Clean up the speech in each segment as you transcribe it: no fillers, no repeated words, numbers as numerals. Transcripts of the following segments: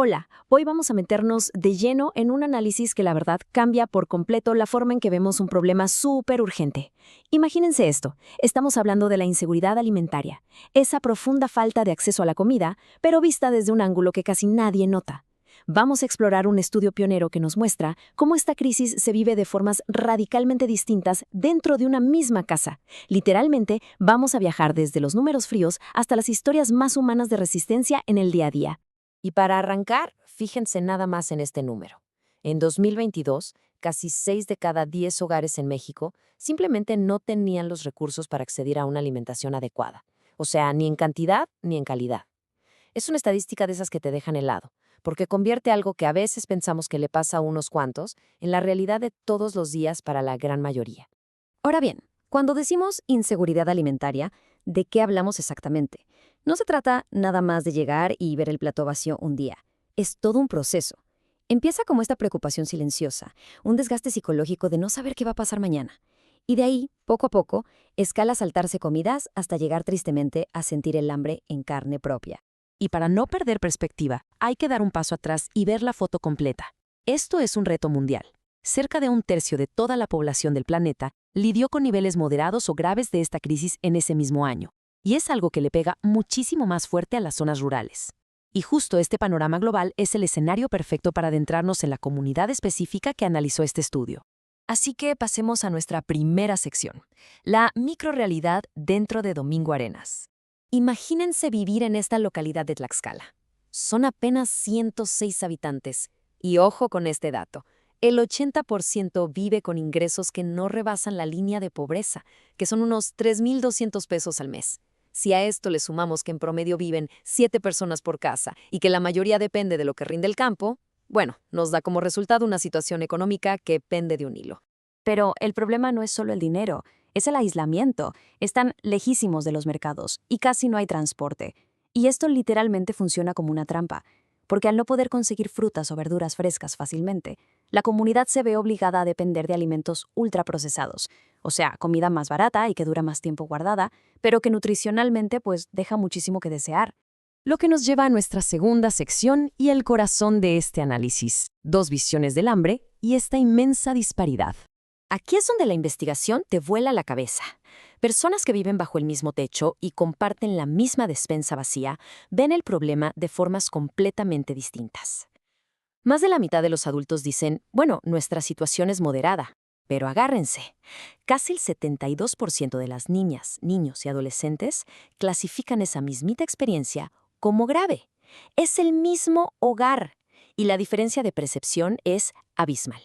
Hola, hoy vamos a meternos de lleno en un análisis que la verdad cambia por completo la forma en que vemos un problema súper urgente. Imagínense esto, estamos hablando de la inseguridad alimentaria, esa profunda falta de acceso a la comida, pero vista desde un ángulo que casi nadie nota. Vamos a explorar un estudio pionero que nos muestra cómo esta crisis se vive de formas radicalmente distintas dentro de una misma casa. Literalmente, vamos a viajar desde los números fríos hasta las historias más humanas de resistencia en el día a día. Y para arrancar, fíjense nada más en este número. En 2022, casi 6 de cada 10 hogares en México simplemente no tenían los recursos para acceder a una alimentación adecuada. O sea, ni en cantidad ni en calidad. Es una estadística de esas que te dejan helado, porque convierte algo que a veces pensamos que le pasa a unos cuantos en la realidad de todos los días para la gran mayoría. Ahora bien, cuando decimos inseguridad alimentaria, ¿de qué hablamos exactamente? No se trata nada más de llegar y ver el plato vacío un día. Es todo un proceso. Empieza como esta preocupación silenciosa, un desgaste psicológico de no saber qué va a pasar mañana. Y de ahí, poco a poco, escala a saltarse comidas hasta llegar tristemente a sentir el hambre en carne propia. Y para no perder perspectiva, hay que dar un paso atrás y ver la foto completa. Esto es un reto mundial. Cerca de un tercio de toda la población del planeta lidió con niveles moderados o graves de esta crisis en ese mismo año. Y es algo que le pega muchísimo más fuerte a las zonas rurales. Y justo este panorama global es el escenario perfecto para adentrarnos en la comunidad específica que analizó este estudio. Así que pasemos a nuestra primera sección, la microrealidad dentro de Domingo Arenas. Imagínense vivir en esta localidad de Tlaxcala. Son apenas 106 habitantes. Y ojo con este dato, el 80% vive con ingresos que no rebasan la línea de pobreza, que son unos 3,200 pesos al mes. Si a esto le sumamos que en promedio viven 7 personas por casa y que la mayoría depende de lo que rinde el campo, bueno, nos da como resultado una situación económica que pende de un hilo. Pero el problema no es solo el dinero, es el aislamiento. Están lejísimos de los mercados y casi no hay transporte. Y esto literalmente funciona como una trampa, porque al no poder conseguir frutas o verduras frescas fácilmente, la comunidad se ve obligada a depender de alimentos ultraprocesados, o sea, comida más barata y que dura más tiempo guardada, pero que nutricionalmente pues deja muchísimo que desear. Lo que nos lleva a nuestra segunda sección y el corazón de este análisis, dos visiones del hambre y esta inmensa disparidad. Aquí es donde la investigación te vuela la cabeza. Personas que viven bajo el mismo techo y comparten la misma despensa vacía ven el problema de formas completamente distintas. Más de la mitad de los adultos dicen, bueno, nuestra situación es moderada. Pero agárrense, casi el 72% de las niñas, niños y adolescentes clasifican esa mismita experiencia como grave. Es el mismo hogar y la diferencia de percepción es abismal.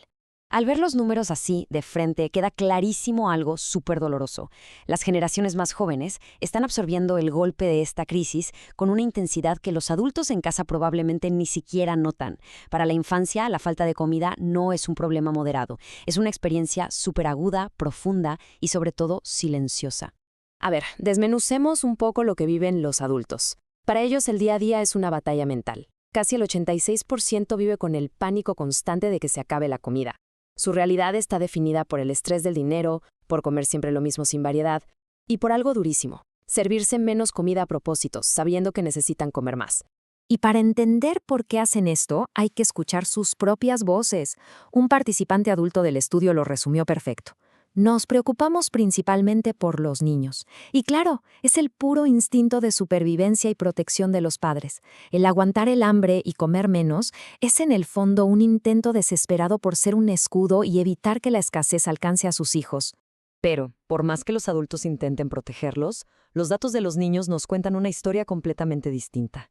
Al ver los números así, de frente, queda clarísimo algo súper doloroso. Las generaciones más jóvenes están absorbiendo el golpe de esta crisis con una intensidad que los adultos en casa probablemente ni siquiera notan. Para la infancia, la falta de comida no es un problema moderado. Es una experiencia súper aguda, profunda y sobre todo silenciosa. A ver, desmenucemos un poco lo que viven los adultos. Para ellos el día a día es una batalla mental. Casi el 86% vive con el pánico constante de que se acabe la comida. Su realidad está definida por el estrés del dinero, por comer siempre lo mismo sin variedad, y por algo durísimo, servirse menos comida a propósito, sabiendo que necesitan comer más. Y para entender por qué hacen esto, hay que escuchar sus propias voces. Un participante adulto del estudio lo resumió perfecto. Nos preocupamos principalmente por los niños. Y claro, es el puro instinto de supervivencia y protección de los padres. El aguantar el hambre y comer menos es en el fondo un intento desesperado por ser un escudo y evitar que la escasez alcance a sus hijos. Pero, por más que los adultos intenten protegerlos, los datos de los niños nos cuentan una historia completamente distinta.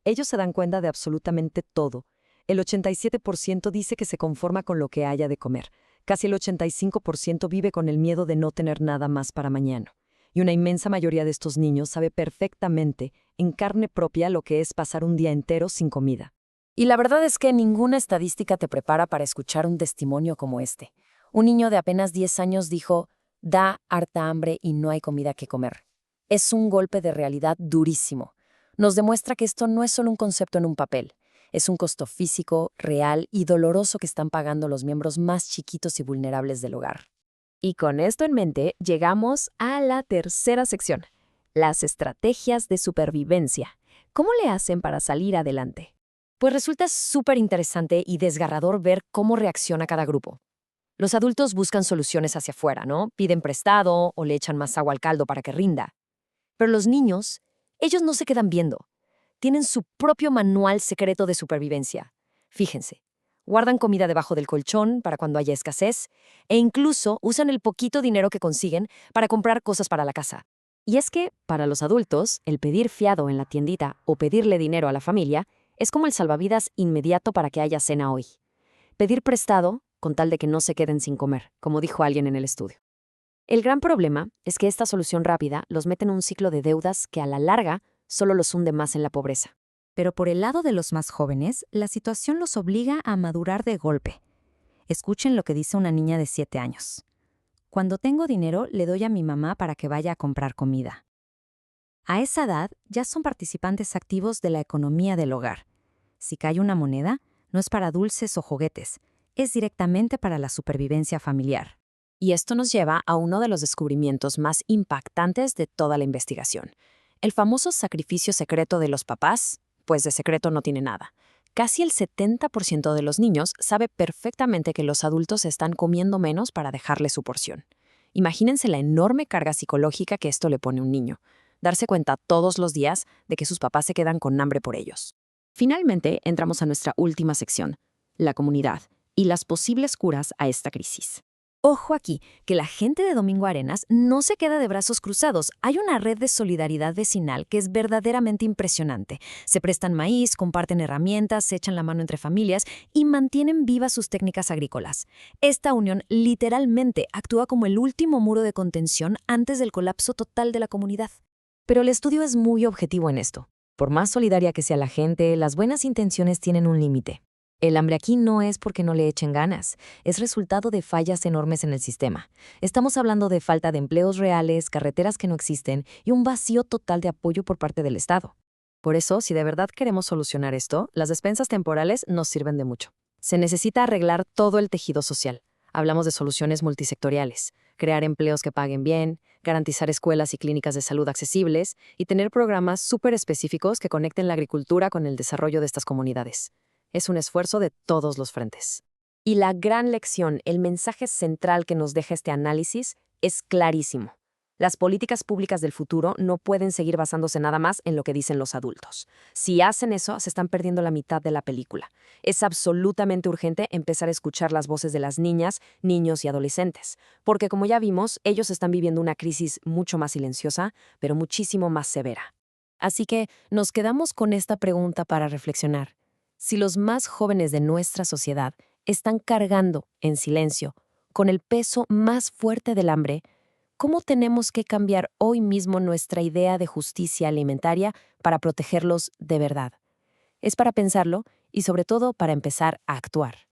Ellos se dan cuenta de absolutamente todo. El 87% dice que se conforma con lo que haya de comer. Casi el 85% vive con el miedo de no tener nada más para mañana. Y una inmensa mayoría de estos niños sabe perfectamente, en carne propia, lo que es pasar un día entero sin comida. Y la verdad es que ninguna estadística te prepara para escuchar un testimonio como este. Un niño de apenas 10 años dijo, da harta hambre y no hay comida que comer. Es un golpe de realidad durísimo. Nos demuestra que esto no es solo un concepto en un papel. Es un costo físico, real y doloroso que están pagando los miembros más chiquitos y vulnerables del hogar. Y con esto en mente, llegamos a la tercera sección, las estrategias de supervivencia. ¿Cómo le hacen para salir adelante? Pues resulta súper interesante y desgarrador ver cómo reacciona cada grupo. Los adultos buscan soluciones hacia afuera, ¿no? Piden prestado o le echan más agua al caldo para que rinda. Pero los niños, ellos no se quedan viendo. Tienen su propio manual secreto de supervivencia. Fíjense, guardan comida debajo del colchón para cuando haya escasez e incluso usan el poquito dinero que consiguen para comprar cosas para la casa. Y es que, para los adultos, el pedir fiado en la tiendita o pedirle dinero a la familia es como el salvavidas inmediato para que haya cena hoy. Pedir prestado con tal de que no se queden sin comer, como dijo alguien en el estudio. El gran problema es que esta solución rápida los mete en un ciclo de deudas que a la larga solo los hunde más en la pobreza. Pero por el lado de los más jóvenes, la situación los obliga a madurar de golpe. Escuchen lo que dice una niña de 7 años. Cuando tengo dinero, le doy a mi mamá para que vaya a comprar comida. A esa edad, ya son participantes activos de la economía del hogar. Si cae una moneda, no es para dulces o juguetes, es directamente para la supervivencia familiar. Y esto nos lleva a uno de los descubrimientos más impactantes de toda la investigación. El famoso sacrificio secreto de los papás, pues de secreto no tiene nada. Casi el 70% de los niños sabe perfectamente que los adultos están comiendo menos para dejarle su porción. Imagínense la enorme carga psicológica que esto le pone a un niño. Darse cuenta todos los días de que sus papás se quedan con hambre por ellos. Finalmente, entramos a nuestra última sección, la comunidad y las posibles curas a esta crisis. Ojo aquí, que la gente de Domingo Arenas no se queda de brazos cruzados. Hay una red de solidaridad vecinal que es verdaderamente impresionante. Se prestan maíz, comparten herramientas, se echan la mano entre familias y mantienen vivas sus técnicas agrícolas. Esta unión literalmente actúa como el último muro de contención antes del colapso total de la comunidad. Pero el estudio es muy objetivo en esto. Por más solidaria que sea la gente, las buenas intenciones tienen un límite. El hambre aquí no es porque no le echen ganas, es resultado de fallas enormes en el sistema. Estamos hablando de falta de empleos reales, carreteras que no existen y un vacío total de apoyo por parte del Estado. Por eso, si de verdad queremos solucionar esto, las despensas temporales nos sirven de mucho. Se necesita arreglar todo el tejido social. Hablamos de soluciones multisectoriales, crear empleos que paguen bien, garantizar escuelas y clínicas de salud accesibles y tener programas súper específicos que conecten la agricultura con el desarrollo de estas comunidades. Es un esfuerzo de todos los frentes. Y la gran lección, el mensaje central que nos deja este análisis es clarísimo. Las políticas públicas del futuro no pueden seguir basándose nada más en lo que dicen los adultos. Si hacen eso, se están perdiendo la mitad de la película. Es absolutamente urgente empezar a escuchar las voces de las niñas, niños y adolescentes, porque como ya vimos, ellos están viviendo una crisis mucho más silenciosa, pero muchísimo más severa. Así que nos quedamos con esta pregunta para reflexionar. Si los más jóvenes de nuestra sociedad están cargando, en silencio, con el peso más fuerte del hambre, ¿cómo tenemos que cambiar hoy mismo nuestra idea de justicia alimentaria para protegerlos de verdad? Es para pensarlo y sobre todo para empezar a actuar.